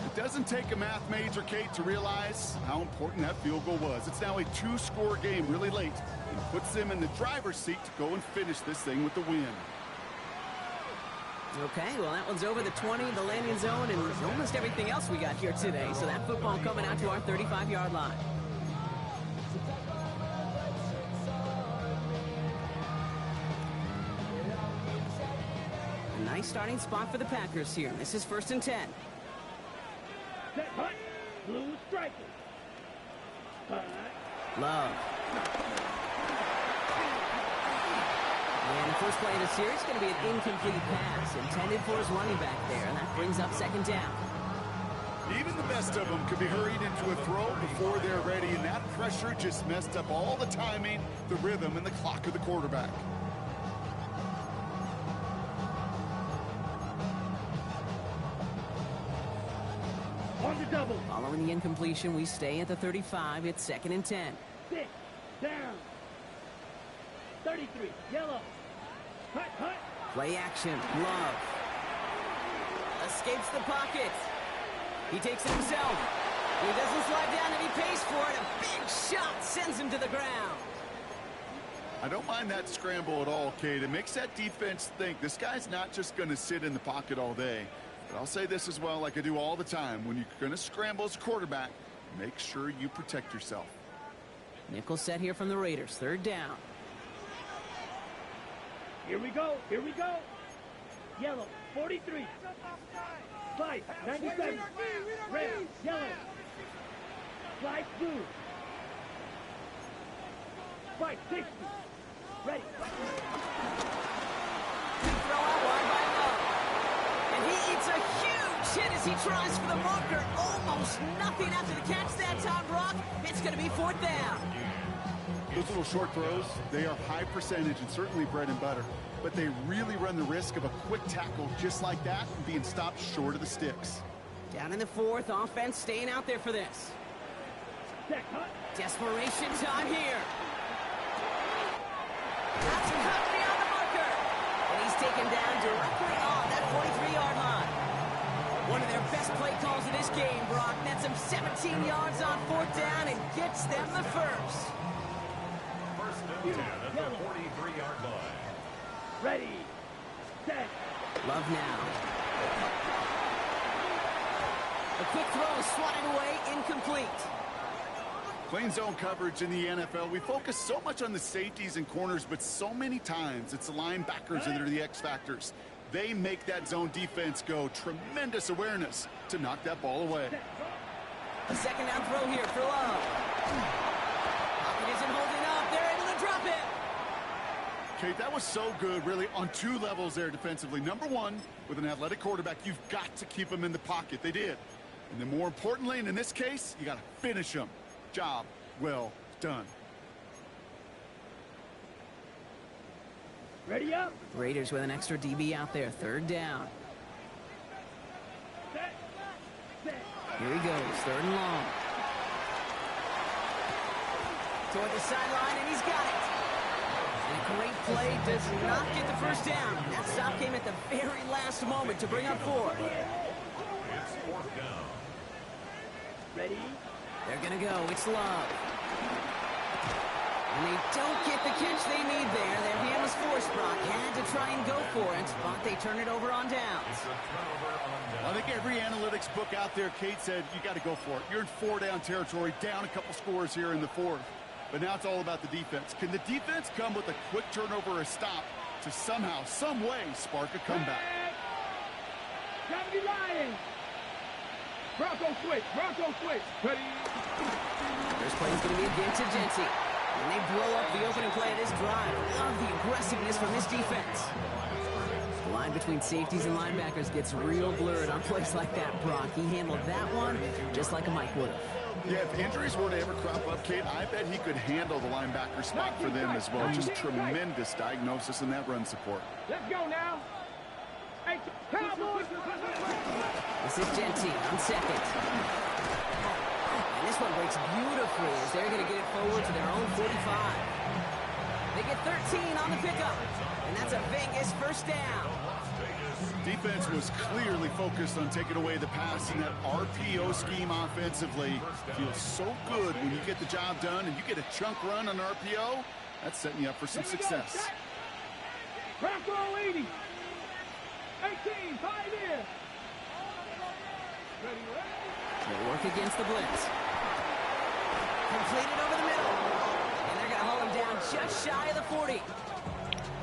It doesn't take a math major, Kate, to realize how important that field goal was. It's now a 2-score game really late and puts them in the driver's seat to go and finish this thing with the win. Okay, well, that one's over the 20, the landing zone, and almost everything else we got here today. So that football coming out to our 35-yard line. A nice starting spot for the Packers here. This is 1st and 10. Set, hut. Blue striker. Love. And the first play of the series is going to be an incomplete pass intended for his running back there, and that brings up 2nd down. Even the best of them could be hurried into a throw before they're ready, and that pressure just messed up all the timing, the rhythm, and the clock of the quarterback. On the double. Following the incompletion, we stay at the 35. It's 2nd and 10. 6, down. 33, yellow. Hut, hut. Play action. Love. Escapes the pocket. He takes it himself. He doesn't slide down and he pays for it. A big shot sends him to the ground. I don't mind that scramble at all, Kate. It makes that defense think this guy's not just going to sit in the pocket all day. But I'll say this as well, like I do all the time. When you're going to scramble as a quarterback, make sure you protect yourself. Nickel set here from the Raiders. 3rd down. Here we go. Here we go. Yellow, 43. Slide, 97. Red, yellow. Slide, blue. Slide, 60. Ready. Throw out wide by Love. And he eats a huge hit as he tries for the marker. Almost nothing after the catch that time, Brock. It's going to be 4th down. Those little short throws, they are high percentage and certainly bread and butter. But they really run the risk of a quick tackle just like that and being stopped short of the sticks. Down in the 4th, offense staying out there for this. Desperation time here. That's cut beyond the marker. And he's taken down directly on that 43-yard line. One of their best play calls of this game, Brock. Nets him 17 yards on 4th down and gets them the first. 1st and 10 at the 43-yard line. Ready, set. Love now. A quick throw swatted away, incomplete. Playing zone coverage in the NFL, we focus so much on the safeties and corners, but so many times it's the linebackers that are the X factors. They make that zone defense go. Tremendous awareness to knock that ball away. A 2nd down throw here for Love. Pocket isn't holding up. They're able to drop it. Kate, that was so good, really, on 2 levels there defensively. Number 1, with an athletic quarterback, you've got to keep him in the pocket. They did. And then more importantly, and in this case, you got to finish him. Job well done. Ready up. Raiders with an extra DB out there. 3rd down. Set. Set. Here he goes. 3rd and long. Toward the sideline, and he's got it. And a great play does not get the 1st down. That stop came at the very last moment to bring up 4. It's 4th down. Ready. They're going to go. It's Love. And they don't get the catch they need there. Their hand was forced, Brock. Had to try and go for it, but they turn it over on downs. It's a turnover on downs. I think every analytics book out there, Kate, said you got to go for it. You're in 4-down territory, down a couple scores here in the 4th. But now it's all about the defense. Can the defense come with a quick turnover or a stop to somehow, some way, spark a comeback? Gravity Lions. Bronco switch. Bronco switch. Ready. First play is going to be against Genty. And they blow up the opening play of this drive. Love the aggressiveness from this defense. The line between safeties and linebackers gets real blurred on plays like that, Brock. He handled that one just like a Mike would have. Yeah, if injuries were to ever crop up, Kate, I bet he could handle the linebacker spot for them as well. Just tremendous diagnosis in that run support. Let's go now. Hey, Cowboys. This is Genty on 2nd. And this one breaks beautifully as they're going to get it forward to their own 45. They get 13 on the pickup. And that's a Vegas 1st down. Defense was clearly focused on taking away the pass, and that RPO scheme offensively feels so good when you get the job done and you get a chunk run on RPO. That's setting you up for some success. Bronco 80. 18, 5 in. They work against the blitz. Completed over the middle. And they're going to haul him down just shy of the 40.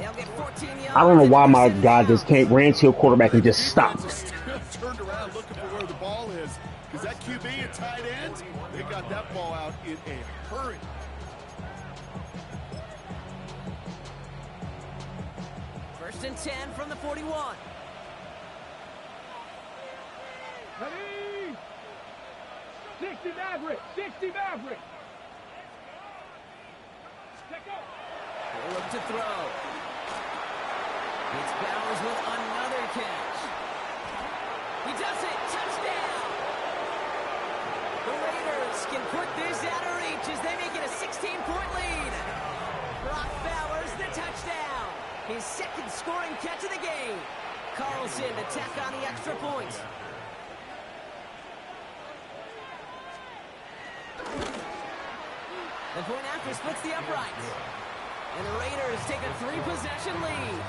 They'll get 14 yards. I don't know why my guy just can't ran to a quarterback and just stop. Turned around looking for where the ball is. Because that QB and tight end, they got that ball out in a hurry. First and 10 from the 41. Ready. 60 Maverick. 60 Maverick. They look to throw. It's Bowers with another catch. He does it. Touchdown. The Raiders can put this out of reach as they make it a 16-point lead. Brock Bowers, the touchdown. His 2nd scoring catch of the game. Carlson to tack on the extra point. The point after splits the uprights. And the Raiders take a 3-possession lead.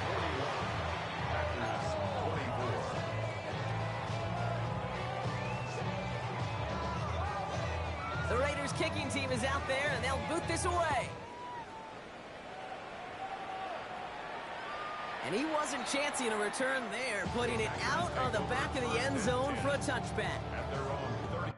The Raiders Raiders kicking team is out there, and they'll boot this away. And he wasn't chancing a return there, putting it out of the back of the end zone for a touchback. At their own 30.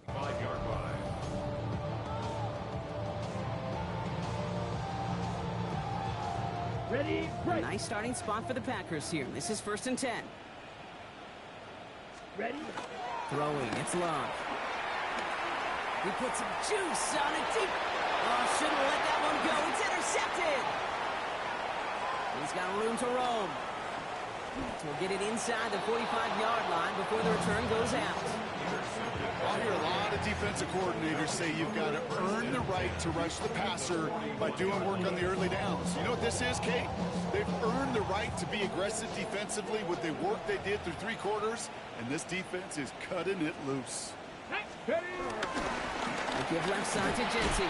Five-yard line. Ready, A break. nice starting spot for the Packers here. This is 1st and 10. Ready, Throwing, it's Love. He puts some juice on it deep. Oh, shouldn't have let that one go. It's intercepted. He's got room to roam. We'll get it inside the 45-yard line before the return goes out. I hear a lot of defensive coordinators say you've got to earn the right to rush the passer by doing work on the early downs. You know what this is, Kate? They've earned the right to be aggressive defensively with the work they did through 3 quarters, and this defense is cutting it loose. ready. They give left side to Genty.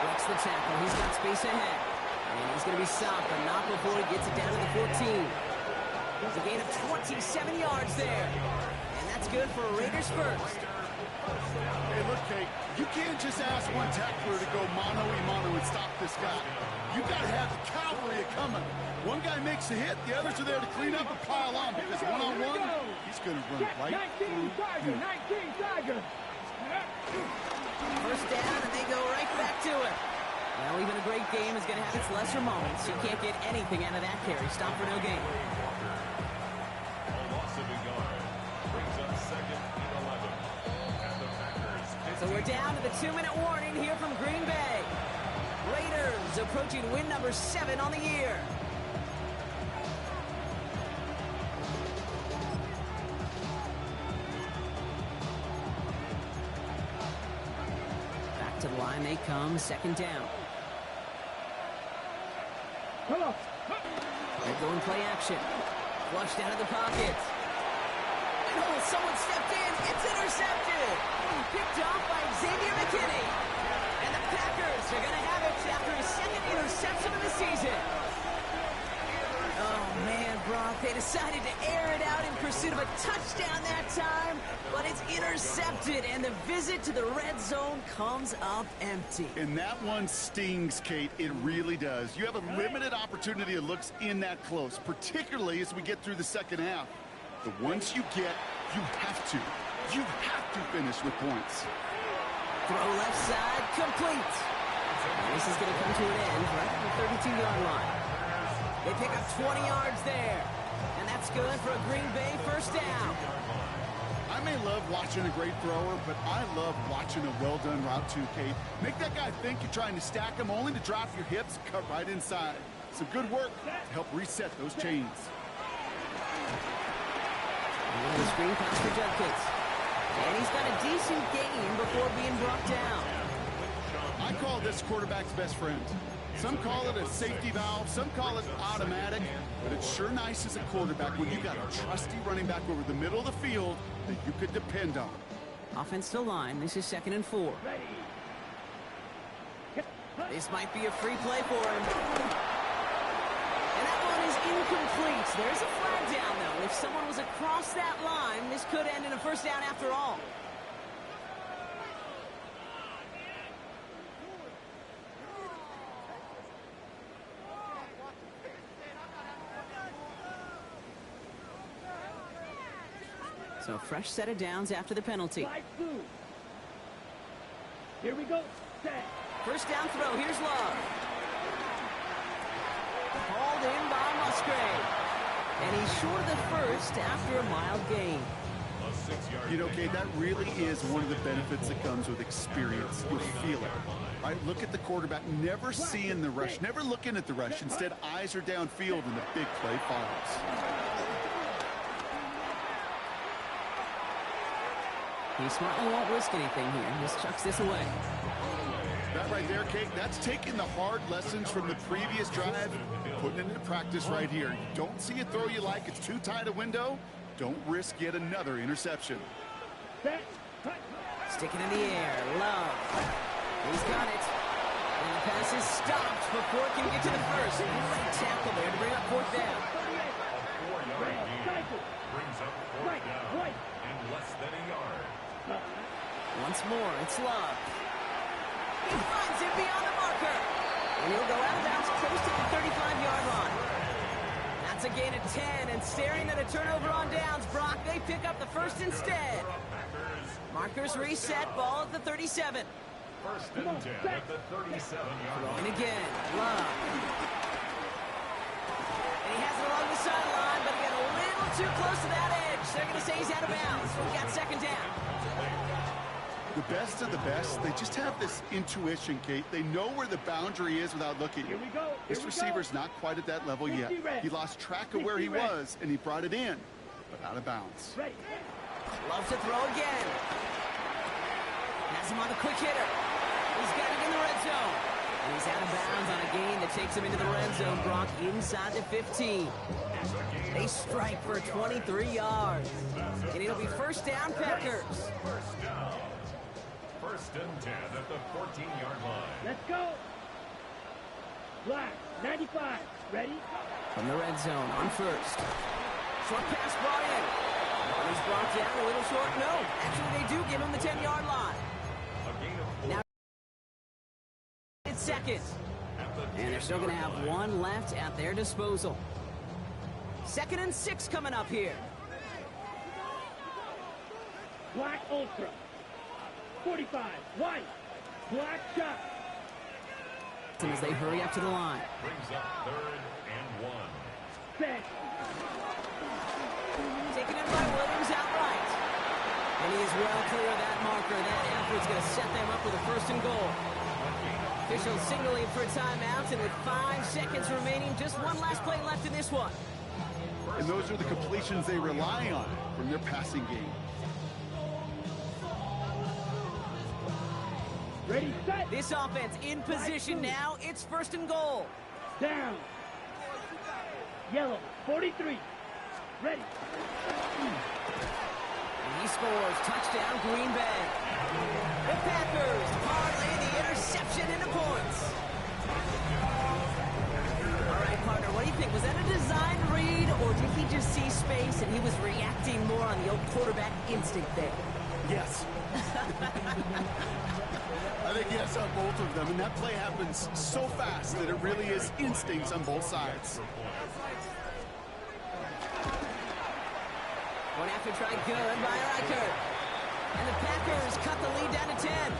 Breaks the tackle. He's got space ahead. And he's going to be stopped, but not before he gets it down to the 14. There's a gain of 27 yards there. And that's good for Raiders first. Hey, look, Kate, you can't just ask one tackler to go mano-a-mano and stop this guy. You got to have the cavalry coming. One guy makes a hit, the others are there to clean up and pile on, because one-on-one, he's going to run right 19 Tiger, through you. 19 Tiger. First down, and they go right back to it. Well, even a great game is going to have its lesser moments. You can't get anything out of that carry. Stop for no gain. A loss of a yard. Brings up 2nd and 11. And the Packers. So we're down to the 2-minute warning here from Green Bay. Raiders approaching win number 7 on the year. Back to the line they come, 2nd down. Come on. They're going play action. Flushed out of the pocket. And oh, someone stepped in. It's intercepted. Picked off by Xavier McKinney. And the Packers are going to have it after his 2nd interception of the season. Oh, man, Brock, they decided to air it out in pursuit of a touchdown that time, but it's intercepted, and the visit to the red zone comes up empty. And that one stings, Kate. It really does. You have a limited opportunity that looks in that close, particularly as we get through the 2nd half. But once you get, you have to finish with points. Throw left side, complete. And this is going to come to an end right at the 32-yard line. They pick up 20 yards there. And that's good for a Green Bay first down. I may love watching a great thrower, but I love watching a well-done route too, Kate. Make that guy think you're trying to stack him, only to drop your hips, cut right inside. Some good work to help reset those chains. And the screen pass for Judkins. And he's got a decent gain before being brought down. I call this quarterback's best friend. Some call it a safety valve, some call it automatic, but it's sure nice as a quarterback when you got a trusty running back over the middle of the field that you could depend on. Offensive line, this is 2nd and 4. This might be a free play for him. And that one is incomplete. There's a flag down, though. If someone was across that line, this could end in a first down after all. So a fresh set of downs after the penalty. Light blue. Here we go. Set. First down throw. Here's Love. Called in by Musgrave. And he's short of the first after a mild gain. A 6-yard. You know, Kate, that really is one of the benefits that comes with experience. You feel it. Right? Look at the quarterback, never seeing the rush, never looking at the rush. Instead, eyes are downfield and the big play follows. He smartly won't risk anything here. Just chucks this away. That right there, Kate, that's taking the hard lessons from the previous drive, putting it into practice right here. You don't see a throw you like, it's too tight a window. Don't risk yet another interception. Sticking in the air, Love. He's got it. And the pass is stopped before it can get to the first. Great tackle there to bring up fourth down. Brings up fourth down in less than a yard. Once more, it's Love. He finds it beyond the marker. And he'll go out of bounds close to the 35-yard line. That's a gain of 10, and staring at a turnover on downs, Brock, they pick up the first instead. Markers reset, ball at the 37. First and 10 at the 37-yard line. And again, Love. And he has it along the sideline, but he got a little too close to that edge. They're going to say he's out of bounds. We got second down. The best of the best, they just have this intuition, Kate. They know where the boundary is without looking. Here we go. This receiver's not quite at that level yet. He lost track of where he was, and he brought it in, but out of bounds. Ready. Loves to throw again. Has him on the quick hitter. He's got it in the red zone. And he's out of bounds on a gain that takes him into the red zone, Brock, inside the 15. They strike for 23 yards. And it'll be first down, Packers. First down. First and 10 at the 14-yard line. Let's go. Black, 95. Ready? From the red zone on first. Short pass brought in. And he's brought down a little short. No, actually they do give him the 10-yard line. A gain of 4. Now it's second. And they're still going to have one left at their disposal. 2nd and 6 coming up here. Black Ultra. 45. White. Black shot. As they hurry up to the line. Brings up 3rd and 1. Set. Taken in by Williams outright. And he is well clear of that marker. That effort's going to set them up with a 1st and goal. Officials signaling for a timeout, and with 5 seconds remaining, just one last play left in this one. And those are the completions they rely on from their passing game. Ready, set. This offense in position now. It's 1st and goal. Down. Yellow, 43. Ready. And he scores. Touchdown, Green Bay. The Packers parlay the interception into points. All right, partner, what do you think? Was that a design read, or did he just see space and he was reacting more on the old quarterback instinct there? Yes. I think yes on both of them, and that play happens so fast that it really is instincts on both sides. One after try good by Reichert. And the Packers cut the lead down to 10.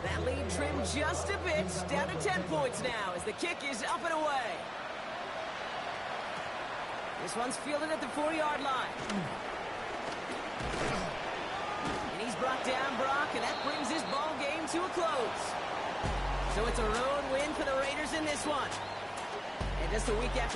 That lead trimmed just a bit, down to 10 points now as the kick is up and away. This one's fielded at the 4-yard line. And he's brought down, Brock, and that brings this ball game to a close. So it's a road win for the Raiders in this one. And just a week after